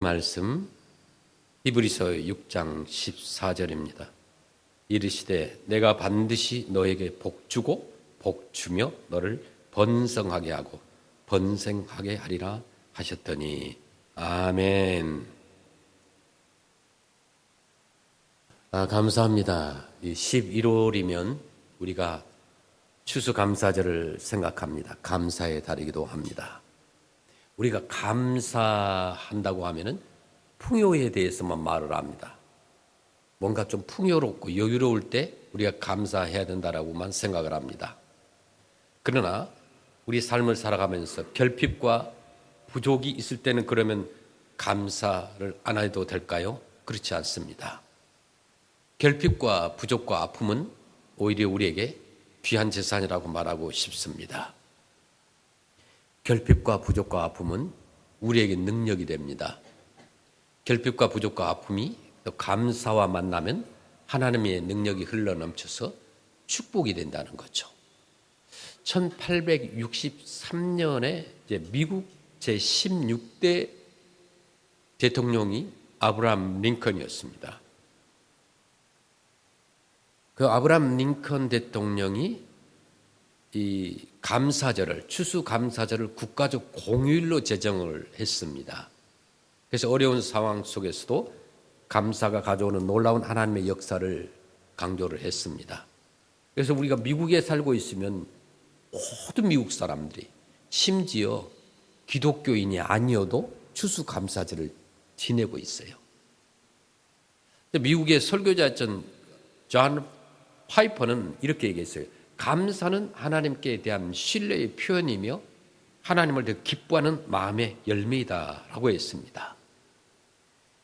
말씀 히브리서 6장 14절입니다. 이르시되 내가 반드시 너에게 복주고 복주며 너를 번성하게 하고 번성하게 하리라 하셨더니 아멘. 감사합니다. 11월이면 우리가 추수감사절을 생각합니다. 감사의 달이기도 합니다. 우리가 감사한다고 하면은 풍요에 대해서만 말을 합니다. 뭔가 좀 풍요롭고 여유로울 때 우리가 감사해야 된다라고만 생각을 합니다. 그러나 우리 삶을 살아가면서 결핍과 부족이 있을 때는 그러면 감사를 안 해도 될까요? 그렇지 않습니다. 결핍과 부족과 아픔은 오히려 우리에게 귀한 재산이라고 말하고 싶습니다. 결핍과 부족과 아픔은 우리에게 능력이 됩니다. 결핍과 부족과 아픔이 또 감사와 만나면 하나님의 능력이 흘러넘쳐서 축복이 된다는 거죠. 1863년에 미국 제16대 대통령이 아브라함 링컨이었습니다. 그 아브라함 링컨 대통령이 이 감사절을, 추수감사절을 국가적 공휴일로 제정을 했습니다. 그래서 어려운 상황 속에서도 감사가 가져오는 놀라운 하나님의 역사를 강조를 했습니다. 그래서 우리가 미국에 살고 있으면 모든 미국 사람들이 심지어 기독교인이 아니어도 추수감사절을 지내고 있어요. 미국의 설교자였던 존 파이퍼는 이렇게 얘기했어요. 감사는 하나님께 대한 신뢰의 표현이며 하나님을 더 기뻐하는 마음의 열매이다라고 했습니다.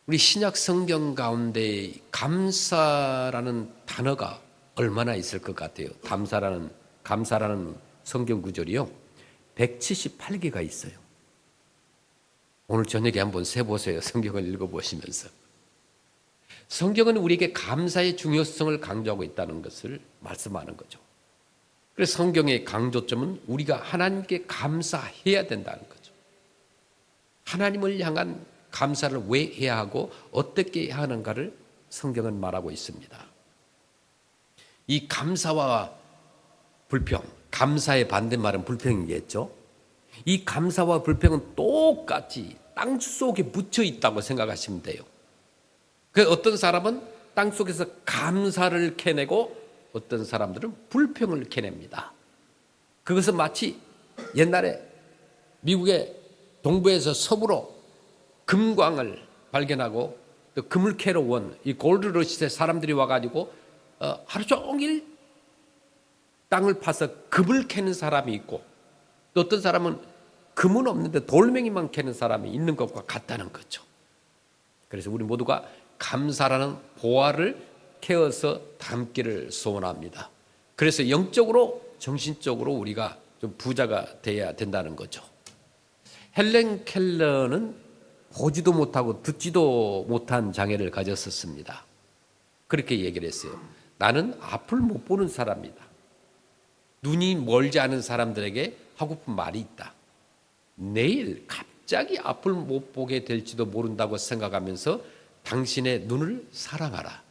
우리 신약 성경 가운데 감사라는 단어가 얼마나 있을 것 같아요? 감사라는 성경 구절이요 178개가 있어요. 오늘 저녁에 한번 세보세요. 성경을 읽어보시면서. 성경은 우리에게 감사의 중요성을 강조하고 있다는 것을 말씀하는 거죠. 그래서 성경의 강조점은 우리가 하나님께 감사해야 된다는 거죠. 하나님을 향한 감사를 왜 해야 하고 어떻게 해야 하는가를 성경은 말하고 있습니다. 이 감사와 불평, 감사의 반대말은 불평이겠죠. 이 감사와 불평은 똑같이 땅 속에 묻혀 있다고 생각하시면 돼요. 그 어떤 사람은 땅 속에서 감사를 캐내고 어떤 사람들은 불평을 캐냅니다. 그것은 마치 옛날에 미국의 동부에서 서부로 금광을 발견하고 또 금을 캐러 온 이 골드러시의 사람들이 와가지고 하루 종일 땅을 파서 금을 캐는 사람이 있고 또 어떤 사람은 금은 없는데 돌멩이만 캐는 사람이 있는 것과 같다는 거죠. 그래서 우리 모두가 감사라는 보화를 캐어서 담기를 소원합니다. 그래서 영적으로 정신적으로 우리가 좀 부자가 돼야 된다는 거죠. 헬렌 켈러는 보지도 못하고 듣지도 못한 장애를 가졌었습니다. 그렇게 얘기를 했어요. 나는 앞을 못 보는 사람이다. 눈이 멀지 않은 사람들에게 하고픈 말이 있다. 내일 갑자기 앞을 못 보게 될지도 모른다고 생각하면서 당신의 눈을 사랑하라.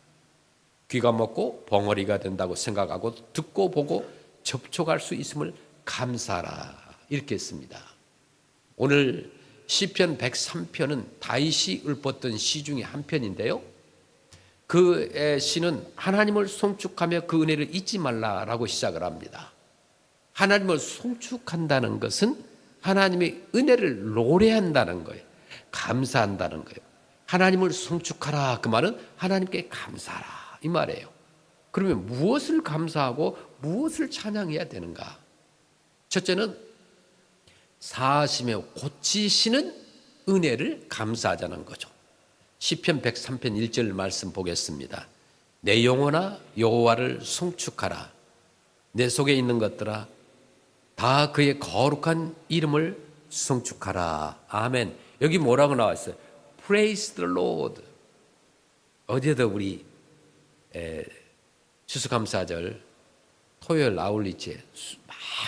귀가 먹고 벙어리가 된다고 생각하고 듣고 보고 접촉할 수 있음을 감사하라. 이렇게 했습니다. 오늘 시편 103편은 다윗이 읊었던 시 중에 한 편인데요. 그 시는 하나님을 송축하며 그 은혜를 잊지 말라라고 시작을 합니다. 하나님을 송축한다는 것은 하나님의 은혜를 노래한다는 거예요. 감사한다는 거예요. 하나님을 송축하라 그 말은 하나님께 감사하라 이 말이에요. 그러면 무엇을 감사하고 무엇을 찬양해야 되는가? 첫째는 사하시며 고치시는 은혜를 감사하자는 거죠. 시편 103편 1절 말씀 보겠습니다. 내 영혼아 여호와를 송축하라. 내 속에 있는 것들아 다 그의 거룩한 이름을 송축하라. 아멘. 여기 뭐라고 나와 있어요? Praise the Lord. 어제도 우리 추수감사절 토요일 아울리치에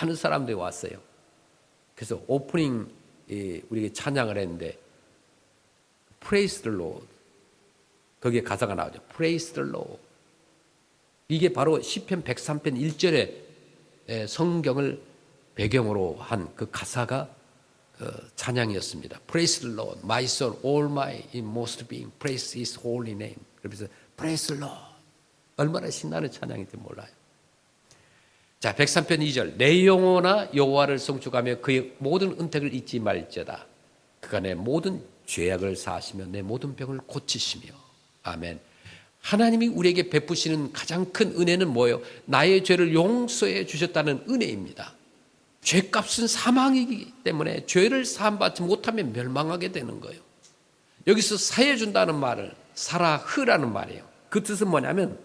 많은 사람들이 왔어요. 그래서 오프닝 우리가 찬양을 했는데 Praise the Lord. 거기에 가사가 나오죠. Praise the Lord. 이게 바로 시편 103편 1절의 성경을 배경으로 한 그 가사가 찬양이었습니다. Praise the Lord, my soul, all my inmost being, praise His holy name. 그래서 Praise the Lord. 얼마나 신나는 찬양인지 몰라요. 자, 103편 2절. 내 영혼아 여호와를 송축하며 그의 모든 은택을 잊지 말지어다. 그가 내 모든 죄악을 사하시며 내 모든 병을 고치시며. 아멘. 하나님이 우리에게 베푸시는 가장 큰 은혜는 뭐예요? 나의 죄를 용서해 주셨다는 은혜입니다. 죄값은 사망이기 때문에 죄를 사함받지 못하면 멸망하게 되는 거예요. 여기서 사해 준다는 말을 사라흐라는 말이에요. 그 뜻은 뭐냐면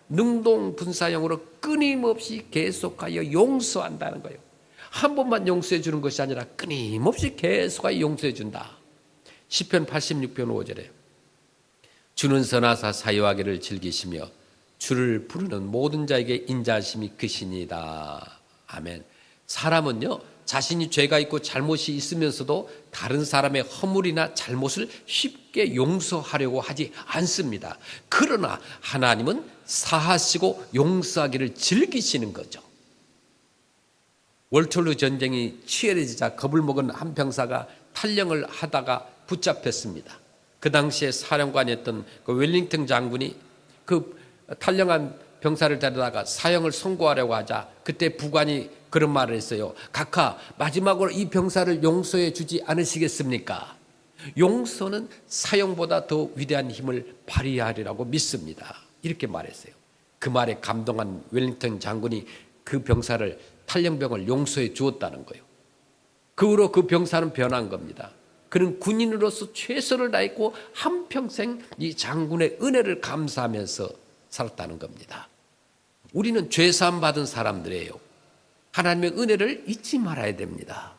능동분사형으로 끊임없이 계속하여 용서한다는 거예요. 한 번만 용서해 주는 것이 아니라 끊임없이 계속하여 용서해 준다. 시편 86편 5절에 주는 선하사 사유하기를 즐기시며 주를 부르는 모든 자에게 인자하심이 크시니이다. 아멘. 사람은요, 자신이 죄가 있고 잘못이 있으면서도 다른 사람의 허물이나 잘못을 쉽게 용서하려고 하지 않습니다. 그러나 하나님은 사하시고 용서하기를 즐기시는 거죠. 월철루 전쟁이 치열해지자 겁을 먹은 한 병사가 탈영을 하다가 붙잡혔습니다. 그 당시에 사령관이었던 그 웰링턴 장군이 그 탈영한 병사를 데려다가 사형을 선고하려고 하자 그때 부관이 그런 말을 했어요. 각하, 마지막으로 이 병사를 용서해 주지 않으시겠습니까? 용서는 사형보다 더 위대한 힘을 발휘하리라고 믿습니다. 이렇게 말했어요. 그 말에 감동한 웰링턴 장군이 그 병사를 탈영병을 용서해 주었다는 거예요. 그 후로 그 병사는 변한 겁니다. 그는 군인으로서 최선을 다했고 한평생 이 장군의 은혜를 감사하면서 살았다는 겁니다. 우리는 죄사함 받은 사람들이에요. 하나님의 은혜를 잊지 말아야 됩니다.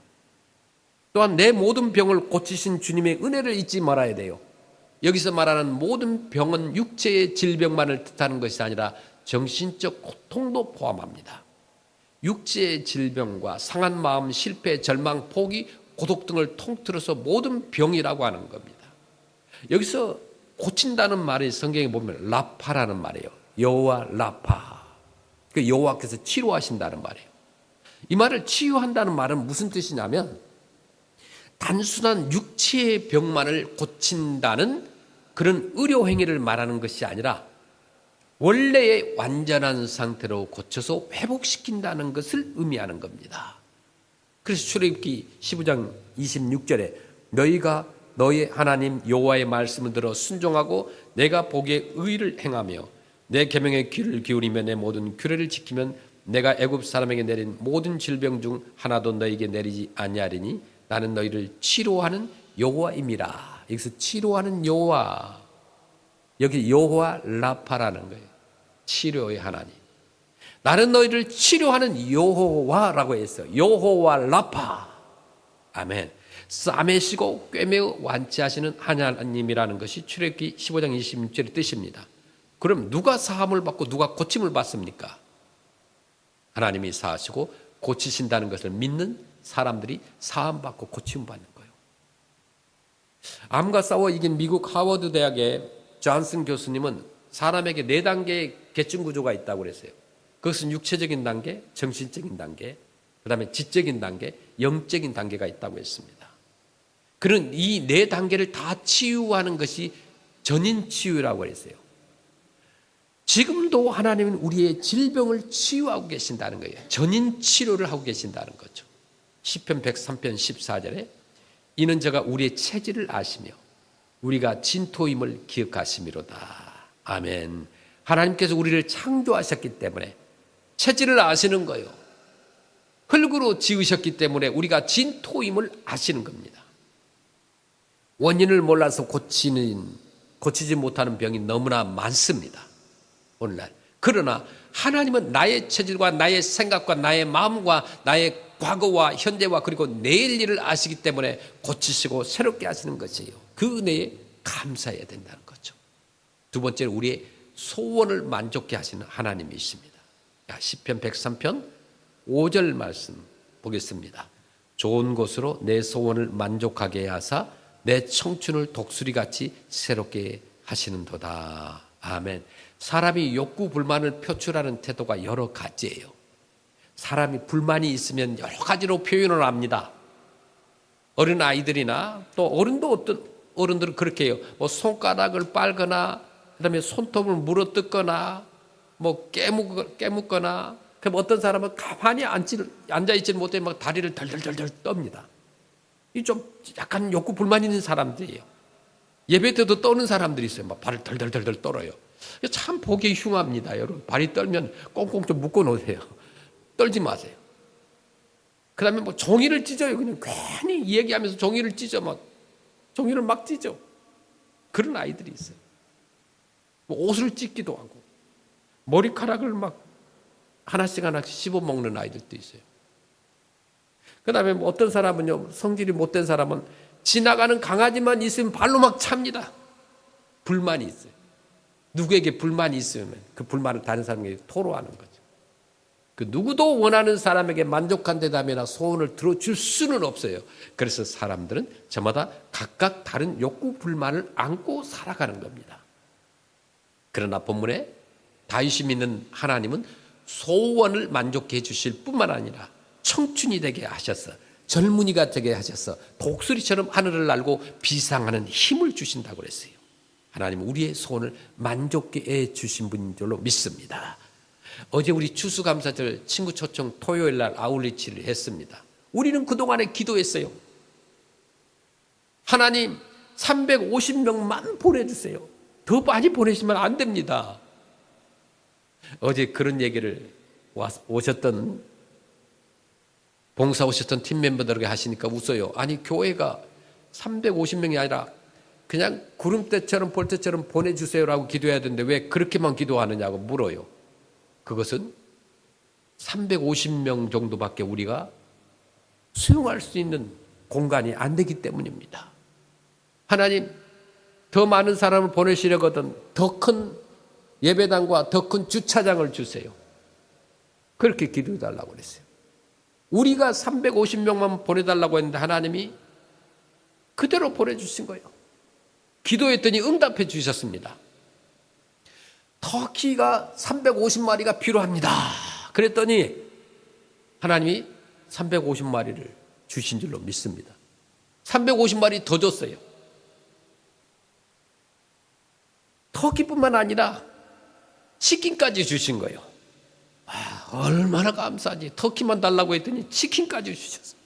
또한 내 모든 병을 고치신 주님의 은혜를 잊지 말아야 돼요. 여기서 말하는 모든 병은 육체의 질병만을 뜻하는 것이 아니라 정신적 고통도 포함합니다. 육체의 질병과 상한 마음, 실패, 절망, 포기, 고독 등을 통틀어서 모든 병이라고 하는 겁니다. 여기서 고친다는 말이 성경에 보면 라파라는 말이에요. 여호와 라파. 그 여호와께서 치료하신다는 말이에요. 이 말을 치유한다는 말은 무슨 뜻이냐면 단순한 육체의 병만을 고친다는 그런 의료 행위를 말하는 것이 아니라 원래의 완전한 상태로 고쳐서 회복시킨다는 것을 의미하는 겁니다. 그래서 출애굽기 15장 26절에 너희가 너희 하나님 여호와의 말씀을 들어 순종하고 내가 보기에 의를 행하며 내 계명에 귀를 기울이며 내 모든 규례를 지키면 내가 애굽 사람에게 내린 모든 질병 중 하나도 너희에게 내리지 아니하리니 나는 너희를 치료하는 여호와임이라. 여기서 치료하는 여호와, 여기 여호와 라파라는 거예요. 치료의 하나님. 나는 너희를 치료하는 여호와라고 했어요. 여호와 라파. 아멘. 싸매시고 꿰매어 완치하시는 하나님이라는 것이 출애굽기 15장 26절의 뜻입니다. 그럼 누가 사함을 받고 누가 고침을 받습니까? 하나님이 사하시고 고치신다는 것을 믿는 사람들이 사함받고 고침 받는 거예요. 암과 싸워 이긴 미국 하워드 대학의 존슨 교수님은 사람에게 4단계의 계층 구조가 있다고 그랬어요. 그것은 육체적인 단계, 정신적인 단계, 그 다음에 지적인 단계, 영적인 단계가 있다고 했습니다. 그런 이 4단계를 다 치유하는 것이 전인 치유라고 했어요. 지금도 하나님은 우리의 질병을 치유하고 계신다는 거예요. 전인 치료를 하고 계신다는 거죠. 시편 103편 14절에 이는 저가 우리의 체질을 아시며 우리가 진토임을 기억하심이로다. 아멘. 하나님께서 우리를 창조하셨기 때문에 체질을 아시는 거예요. 흙으로 지으셨기 때문에 우리가 진토임을 아시는 겁니다. 원인을 몰라서 고치지 못하는 병이 너무나 많습니다. 오늘날. 그러나 하나님은 나의 체질과 나의 생각과 나의 마음과 나의 과거와 현재와 그리고 내일 일을 아시기 때문에 고치시고 새롭게 하시는 것이에요. 그 은혜에 감사해야 된다는 거죠. 두 번째는 우리의 소원을 만족케 하시는 하나님이십니다. 시편 103편 5절 말씀 보겠습니다. 좋은 곳으로 내 소원을 만족하게 하사 내 청춘을 독수리같이 새롭게 하시는도다. 아멘. 사람이 욕구 불만을 표출하는 태도가 여러 가지예요. 사람이 불만이 있으면 여러 가지로 표현을 합니다. 어린 아이들이나 또 어른도 어떤 어른들은 그렇게 해요. 뭐 손가락을 빨거나 그다음에 손톱을 물어뜯거나 뭐 깨묻거나 그럼 어떤 사람은 가만히 앉아있지 못해 막 다리를 덜덜덜덜 떱니다. 이 좀 약간 욕구 불만 있는 사람들이에요. 예배 때도 떠는 사람들이 있어요. 막 발을 덜덜덜덜 떨어요. 참 보기 흉합니다. 여러분 발이 떨면 꽁꽁 좀 묶어 놓으세요. 떨지 마세요. 그 다음에 뭐 종이를 찢어요. 그냥 괜히 얘기하면서 종이를 찢어 종이를 막 찢어. 그런 아이들이 있어요. 뭐 옷을 찢기도 하고 머리카락을 막 하나씩 씹어 먹는 아이들도 있어요. 그 다음에 뭐 어떤 사람은요, 성질이 못된 사람은 지나가는 강아지만 있으면 발로 막 찹니다. 불만이 있어요. 누구에게 불만이 있으면 그 불만을 다른 사람에게 토로하는 거죠. 그 누구도 원하는 사람에게 만족한 대답이나 소원을 들어줄 수는 없어요. 그래서 사람들은 저마다 각각 다른 욕구 불만을 안고 살아가는 겁니다. 그러나 본문에 다윗이 믿는 하나님은 소원을 만족해 주실 뿐만 아니라 청춘이 되게 하셔서 젊은이가 되게 하셔서 독수리처럼 하늘을 날고 비상하는 힘을 주신다고 그랬어요. 하나님은 우리의 소원을 만족해 주신 분인 줄로 믿습니다. 어제 우리 추수감사절 친구 초청 토요일 날 아울리치를 했습니다. 우리는 그동안에 기도했어요. 하나님 350명만 보내주세요. 더 많이 보내시면 안 됩니다. 어제 그런 얘기를 오셨던 봉사 오셨던 팀 멤버들에게 하시니까 웃어요. 아니 교회가 350명이 아니라 그냥 구름대처럼 볼때처럼 보내주세요라고 기도해야 되는데 왜 그렇게만 기도하느냐고 물어요. 그것은 350명 정도밖에 우리가 수용할 수 있는 공간이 안 되기 때문입니다. 하나님 더 많은 사람을 보내시려거든 더 큰 예배당과 더 큰 주차장을 주세요. 그렇게 기도해달라고 그랬어요. 우리가 350명만 보내달라고 했는데 하나님이 그대로 보내주신 거예요. 기도했더니 응답해 주셨습니다. 터키가 350마리가 필요합니다. 그랬더니 하나님이 350마리를 주신 줄로 믿습니다. 350마리 더 줬어요. 터키뿐만 아니라 치킨까지 주신 거예요. 얼마나 감사하지. 터키만 달라고 했더니 치킨까지 주셨어요.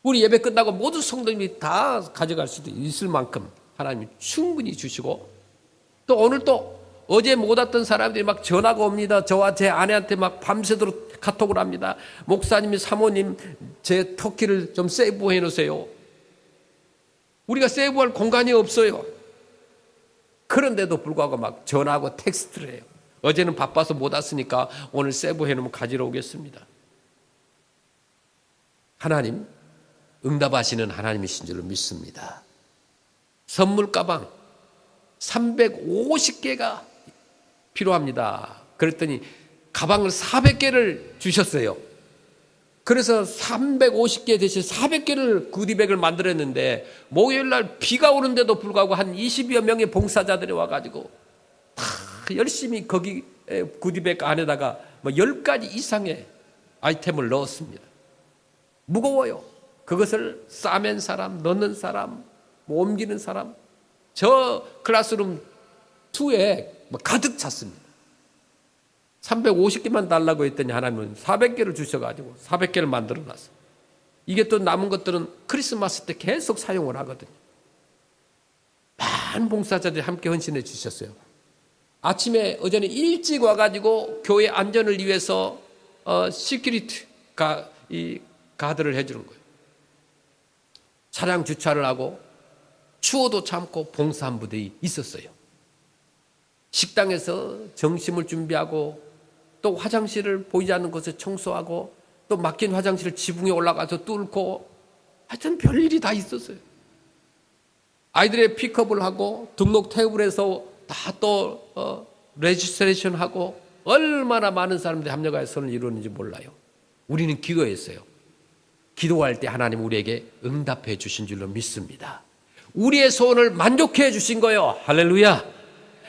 우리 예배 끝나고 모든 성도님이 다 가져갈 수도 있을 만큼 하나님이 충분히 주시고 또 오늘 또 어제 못 왔던 사람들이 막 전화가 옵니다. 저와 제 아내한테 막 밤새도록 카톡을 합니다. 목사님이 사모님 제 터키를 좀 세이브해 놓으세요. 우리가 세이브할 공간이 없어요. 그런데도 불구하고 막 전화하고 텍스트를 해요. 어제는 바빠서 못 왔으니까 오늘 세이브해 놓으면 가지러 오겠습니다. 하나님 응답하시는 하나님이신 줄로 믿습니다. 선물 가방 350개가 필요합니다. 그랬더니 가방을 400개를 주셨어요. 그래서 350개 대신 400개를 구디백을 만들었는데 목요일날 비가 오는데도 불구하고 한 20여 명의 봉사자들이 와가지고 다 열심히 거기 구디백 안에다가 뭐 10가지 이상의 아이템을 넣었습니다. 무거워요. 그것을 싸맨 사람, 넣는 사람, 뭐 옮기는 사람, 저 클래스룸 2에 뭐 가득 찼습니다. 350개만 달라고 했더니 하나님은 400개를 주셔가지고 400개를 만들어놨어요. 이게 또 남은 것들은 크리스마스 때 계속 사용을 하거든요. 많은 봉사자들이 함께 헌신해 주셨어요. 아침에 어제는 일찍 와가지고 교회 안전을 위해서 시큐리티 가드를 해주는 거예요. 차량 주차를 하고 추워도 참고 봉사한 분들이 있었어요. 식당에서 점심을 준비하고 또 화장실을 보이지 않는 곳에 청소하고 또 막힌 화장실을 지붕에 올라가서 뚫고 하여튼 별일이 다 있었어요. 아이들의 픽업을 하고 등록 테이블에서 다 또 레지스트레이션 하고 얼마나 많은 사람들이 합력하여 선을 이루었는지 몰라요. 우리는 기도했어요. 기도할 때 하나님 우리에게 응답해 주신 줄로 믿습니다. 우리의 소원을 만족해 주신 거예요. 할렐루야.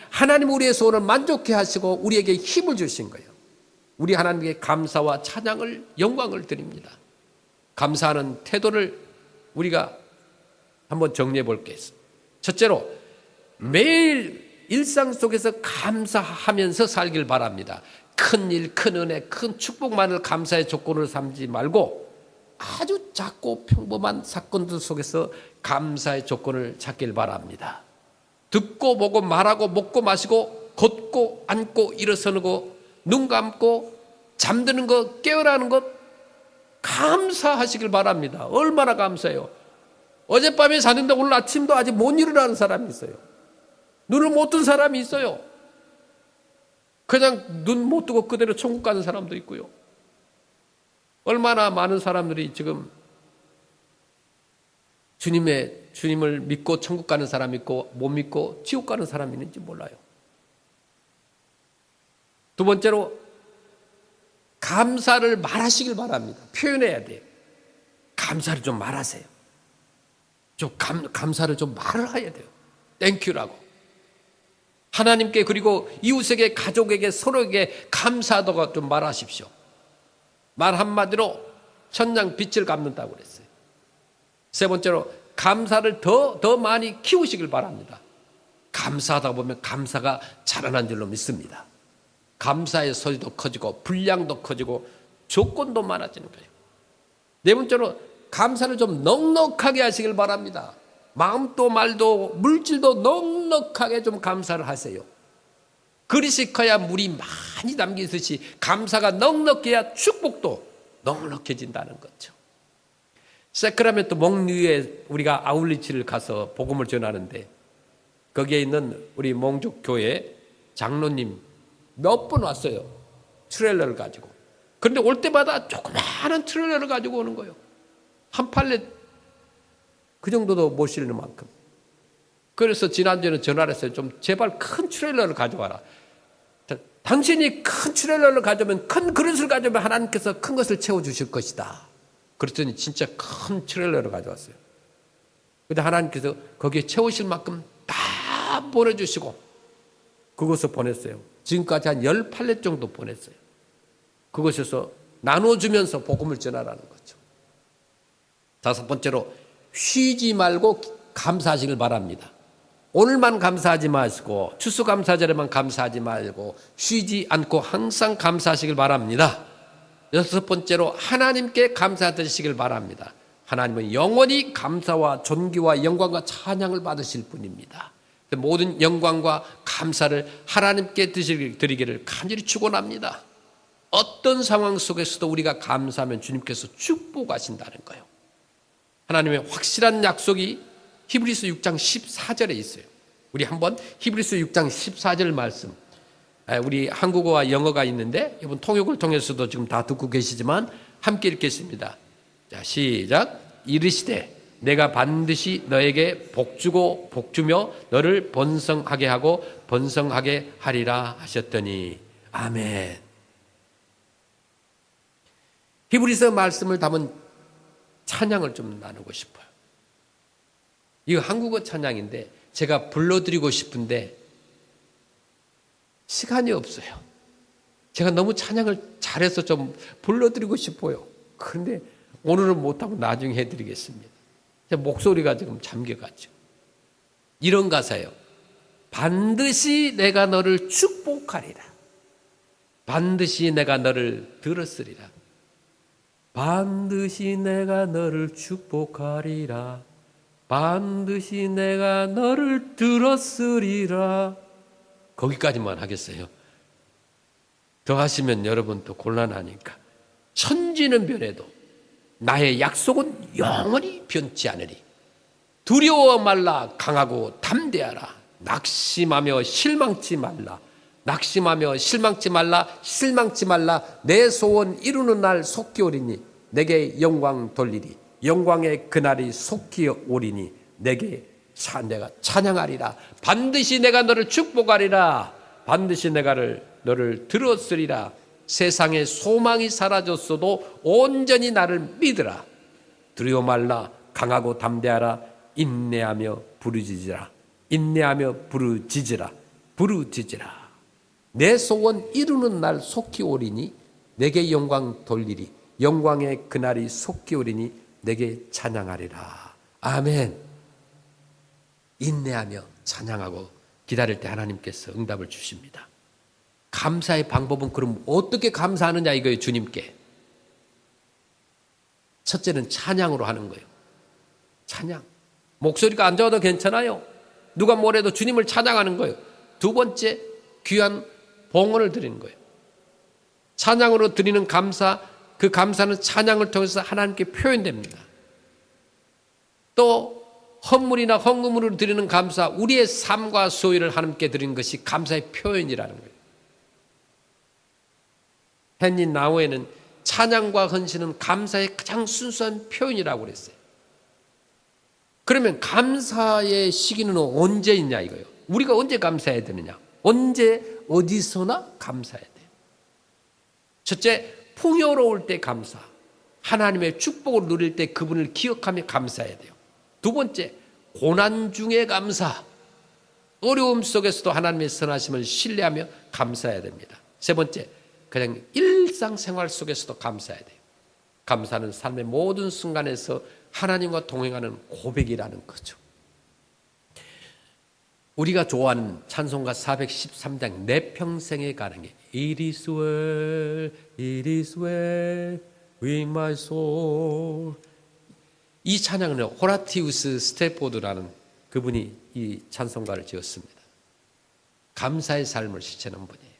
하나님 우리의 소원을 만족해 하시고 우리에게 힘을 주신 거예요. 우리 하나님께 감사와 찬양을 영광을 드립니다. 감사하는 태도를 우리가 한번 정리해 볼게요. 첫째로 매일 일상 속에서 감사하면서 살길 바랍니다. 큰 일, 큰 은혜, 큰 축복만을 감사의 조건으로 삼지 말고 아주 작고 평범한 사건들 속에서 감사의 조건을 찾길 바랍니다. 듣고 보고 말하고 먹고 마시고 걷고 앉고 일어서는 거, 눈 감고 잠드는 것, 깨어나는 것 감사하시길 바랍니다. 얼마나 감사해요. 어젯밤에 잤는데 오늘 아침도 아직 못 일어나는 사람이 있어요. 눈을 못 뜬 사람이 있어요. 그냥 눈 못 뜨고 그대로 천국 가는 사람도 있고요. 얼마나 많은 사람들이 지금 주님을 믿고 천국 가는 사람이 있고 못 믿고 지옥 가는 사람이 있는지 몰라요. 두 번째로 감사를 말하시길 바랍니다. 표현해야 돼요. 감사를 좀 말하세요. 감사를 좀 말을 해야 돼요. 땡큐라고. 하나님께 그리고 이웃에게 가족에게 서로에게 감사하다고 좀 말하십시오. 말 한마디로 천냥 빛을 갚는다고 그랬어요. 세 번째로 감사를 더 많이 키우시길 바랍니다. 감사하다 보면 감사가 자라난 줄로 믿습니다. 감사의 소리도 커지고 분량도 커지고 조건도 많아지는 거예요. 네 번째로 감사를 좀 넉넉하게 하시길 바랍니다. 마음도 말도 물질도 넉넉하게 좀 감사를 하세요. 그릇이 커야 물이 많이 담기듯이 감사가 넉넉해야 축복도 넉넉해진다는 거죠. 세크라멘토 몽리에 우리가 아울리치를 가서 복음을 전하는데 거기에 있는 우리 몽족교회 장로님 몇 번 왔어요. 트레일러를 가지고. 그런데 올 때마다 조그마한 트레일러를 가지고 오는 거예요. 한 팔레 그 정도도 못 실는 만큼. 그래서 지난주에는 전화를 했어요. 좀 제발 큰 트레일러를 가져와라. 당신이 큰 트레일러를 가져오면, 큰 그릇을 가져오면 하나님께서 큰 것을 채워주실 것이다. 그랬더니 진짜 큰 트레일러를 가져왔어요. 근데 하나님께서 거기에 채우실 만큼 다 보내주시고 그것을 보냈어요. 지금까지 한 10팔레 정도 보냈어요. 그것에서 나눠주면서 복음을 전하라는 거죠. 다섯 번째로 쉬지 말고 감사하시길 바랍니다. 오늘만 감사하지 마시고 추수감사절에만 감사하지 말고 쉬지 않고 항상 감사하시길 바랍니다. 여섯 번째로 하나님께 감사드리시길 바랍니다. 하나님은 영원히 감사와 존귀와 영광과 찬양을 받으실 분입니다. 모든 영광과 감사를 하나님께 드리기를 간절히 축원합니다. 어떤 상황 속에서도 우리가 감사하면 주님께서 축복하신다는 거예요. 하나님의 확실한 약속이 히브리서 6장 14절에 있어요. 우리 한번 히브리서 6장 14절 말씀, 우리 한국어와 영어가 있는데 이번 통역을 통해서도 지금 다 듣고 계시지만 함께 읽겠습니다. 자, 시작. 이르시되 내가 반드시 너에게 복주고 복주며 너를 번성하게 하고 번성하게 하리라 하셨더니 아멘. 히브리서 말씀을 담은 찬양을 좀 나누고 싶어요. 이거 한국어 찬양인데 제가 불러드리고 싶은데 시간이 없어요. 제가 너무 찬양을 잘해서 좀 불러드리고 싶어요. 그런데 오늘은 못하고 나중에 해드리겠습니다. 제 목소리가 지금 잠겨가죠. 이런 가사예요. 반드시 내가 너를 축복하리라. 반드시 내가 너를 들었으리라. 반드시 내가 너를 축복하리라. 반드시 내가 너를 들었으리라. 거기까지만 하겠어요. 더 하시면 여러분 또 곤란하니까. 천지는 변해도 나의 약속은 영원히 변치 않으리. 두려워 말라. 강하고 담대하라. 낙심하며 실망치 말라. 낙심하며 실망치 말라. 실망치 말라. 내 소원 이루는 날 속히 오리니 내게 영광 돌리리. 영광의 그날이 속히 오리니 내가 찬양하리라. 반드시 내가 너를 축복하리라. 반드시 내가 너를 들었으리라. 세상에 소망이 사라졌어도 온전히 나를 믿으라. 두려워 말라. 강하고 담대하라. 인내하며 부르짖으라. 인내하며 부르짖으라. 내 소원 이루는 날 속히 오리니 내게 영광 돌리리. 영광의 그날이 속히 오리니 내게 찬양하리라. 아멘. 인내하며 찬양하고 기다릴 때 하나님께서 응답을 주십니다. 감사의 방법은 그럼 어떻게 감사하느냐 이거예요. 주님께. 첫째는 찬양으로 하는 거예요. 찬양. 목소리가 안 좋아도 괜찮아요. 누가 뭐래도 주님을 찬양하는 거예요. 두 번째, 귀한 봉헌을 드리는 거예요. 찬양으로 드리는 감사, 그 감사는 찬양을 통해서 하나님께 표현됩니다. 또 헌물이나 헌금으로 드리는 감사, 우리의 삶과 소유를 하나님께 드리는 것이 감사의 표현이라는 거예요. 헨리 나우에는 찬양과 헌신은 감사의 가장 순수한 표현이라고 그랬어요. 그러면 감사의 시기는 언제 있냐 이거예요. 우리가 언제 감사해야 되느냐? 언제 어디서나 감사해야 돼요. 첫째, 풍요로울 때 감사. 하나님의 축복을 누릴 때 그분을 기억하며 감사해야 돼요. 두 번째, 고난 중에 감사. 어려움 속에서도 하나님의 선하심을 신뢰하며 감사해야 됩니다. 세 번째, 그냥 일상생활 속에서도 감사해야 돼요. 감사는 삶의 모든 순간에서 하나님과 동행하는 고백이라는 거죠. 우리가 좋아하는 찬송가 413장 내 평생에 가능해 It is well, it is well with my soul. 이 찬양은 호라티우스 스테포드라는 그분이 이 찬송가를 지었습니다. 감사의 삶을 실천한 분이에요.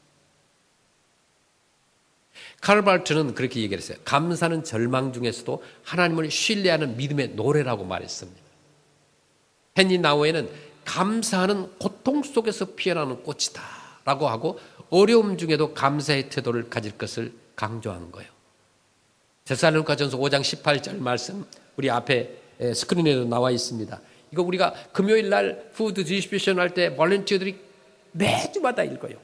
칼 발트는 그렇게 얘기했어요. 감사는 절망 중에서도 하나님을 신뢰하는 믿음의 노래라고 말했습니다. 헨리 나우에는 감사는 고통 속에서 피어나는 꽃이다 라고 하고 어려움 중에도 감사의 태도를 가질 것을 강조한 거예요. 데살로니가전서 5장 18절 말씀 우리 앞에 스크린에도 나와 있습니다. 이거 우리가 금요일 날 푸드 디스트리뷰션 할 때 볼런티어들이 매주마다 읽어요.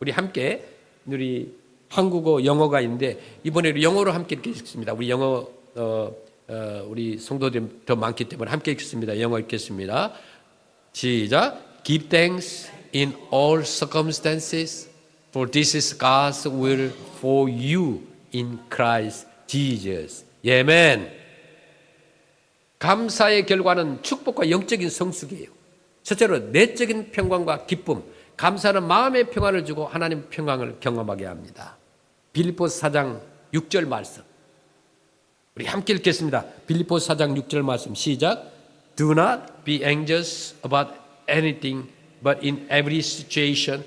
우리 함께 우리 한국어, 영어가 있는데 이번에 영어로 함께 읽겠습니다. 우리 영어 우리 성도들이 더 많기 때문에 함께 읽겠습니다. 영어 읽겠습니다. 시작. Give thanks in all circumstances, for this is God's will for you in Christ Jesus. 아멘. 감사의 결과는 축복과 영적인 성숙이에요. 첫째로 내적인 평강과 기쁨. 감사는 마음의 평안을 주고 하나님 평강을 경험하게 합니다. 빌립보서 4장 6절 말씀. 우리 함께 읽겠습니다. 빌립보서 4장 6절 말씀 시작. Do not be anxious about anything, but in every situation,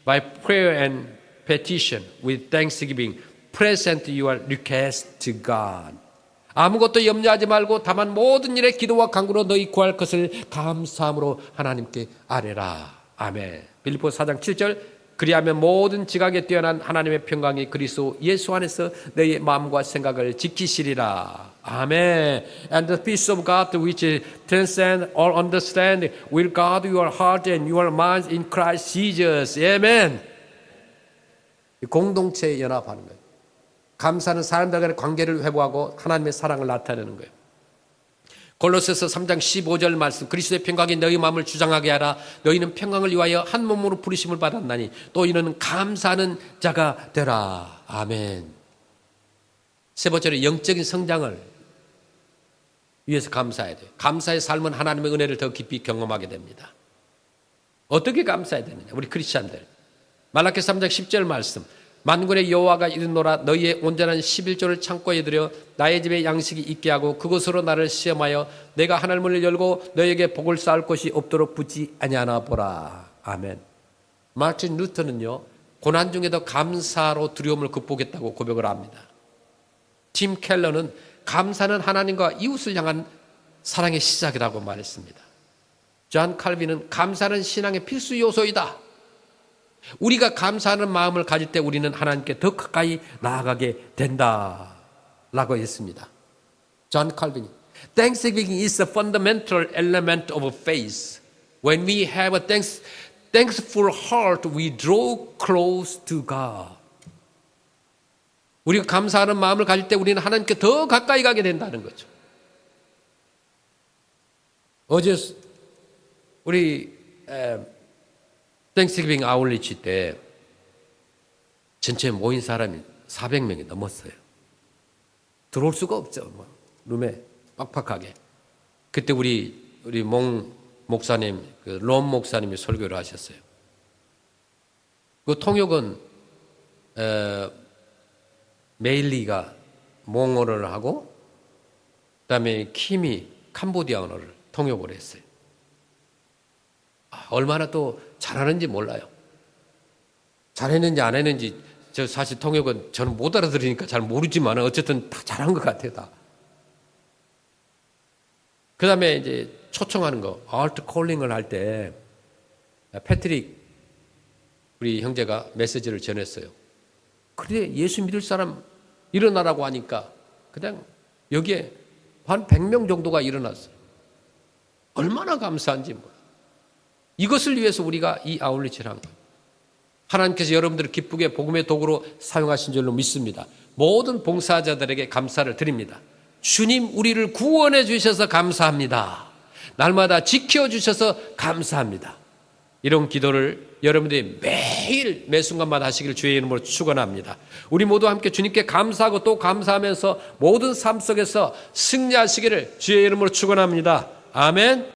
by prayer and petition, with thanksgiving, present your request to God. 아무것도 염려하지 말고 다만 모든 일에 기도와 간구로 너희 구할 것을 감사함으로 하나님께 아뢰라. 아멘. 빌립보서 4장 7절. 그리하면 모든 지각에 뛰어난 하나님의 평강이 그리스도 예수 안에서 너희 마음과 생각을 지키시리라. 아멘. And the peace of God which transcends all understanding will guard your heart and your minds in Christ Jesus. 아멘. 공동체에 연합하는 거예요. 감사는 사람들 간의 관계를 회복하고 하나님의 사랑을 나타내는 거예요. 골로새서 3장 15절 말씀. 그리스도의 평강이 너희 마음을 주장하게 하라. 너희는 평강을 위하여 한 몸으로 부르심을 받았나니 또 이는 감사하는 자가 되라. 아멘. 세 번째로 영적인 성장을 위해서 감사해야 돼요. 감사의 삶은 하나님의 은혜를 더 깊이 경험하게 됩니다. 어떻게 감사해야 되느냐? 우리 크리스찬들. 말라기 3장 10절 말씀. 만군의 여호와가 이르노라 너희의 온전한 11조를 창고에 들여 나의 집에 양식이 있게 하고 그곳으로 나를 시험하여 내가 하늘문을 열고 너희에게 복을 쌓을 곳이 없도록 붙지 아니하나 보라. 아멘. 마틴 루터는요 고난 중에도 감사로 두려움을 극복했다고 고백을 합니다. 팀 켈러는 감사는 하나님과 이웃을 향한 사랑의 시작이라고 말했습니다. 존 칼빈은 감사는 신앙의 필수 요소이다. 우리가 감사하는 마음을 가질 때 우리는 하나님께 더 가까이 나아가게 된다라고 했습니다. 존 칼빈이 Thanksgiving is a fundamental element of faith. When we have a thankful heart, we draw close to God. 우리가 감사하는 마음을 가질 때 우리는 하나님께 더 가까이 가게 된다는 거죠. 어제 우리 땡스기빙 아울리치 때 전체 모인 사람이 400명이 넘었어요. 들어올 수가 없죠. 뭐, 룸에 빡빡하게. 그때 우리 몽 목사님, 롬 목사님이 설교를 하셨어요. 그 통역은 메일리가 몽어를 하고 그다음에 킴이 캄보디아 언어를 통역을 했어요. 얼마나 또 잘하는지 몰라요. 잘했는지 안 했는지 저 사실 통역은 저는 못 알아들으니까 잘 모르지만 어쨌든 다 잘한 것 같아요. 다. 그 다음에 이제 초청하는 거, 알트 콜링을 할 때 패트릭 우리 형제가 메시지를 전했어요. 그래 예수 믿을 사람 일어나라고 하니까 그냥 여기에 한 100명 정도가 일어났어요. 얼마나 감사한지 몰라요. 이것을 위해서 우리가 이 아울리치를 한 거예요. 하나님께서 여러분들을 기쁘게 복음의 도구로 사용하신 줄로 믿습니다. 모든 봉사자들에게 감사를 드립니다. 주님 우리를 구원해 주셔서 감사합니다. 날마다 지켜주셔서 감사합니다. 이런 기도를 여러분들이 매일 매 순간마다 하시길 주의 이름으로 축원합니다. 우리 모두 함께 주님께 감사하고 또 감사하면서 모든 삶 속에서 승리하시기를 주의 이름으로 축원합니다. 아멘.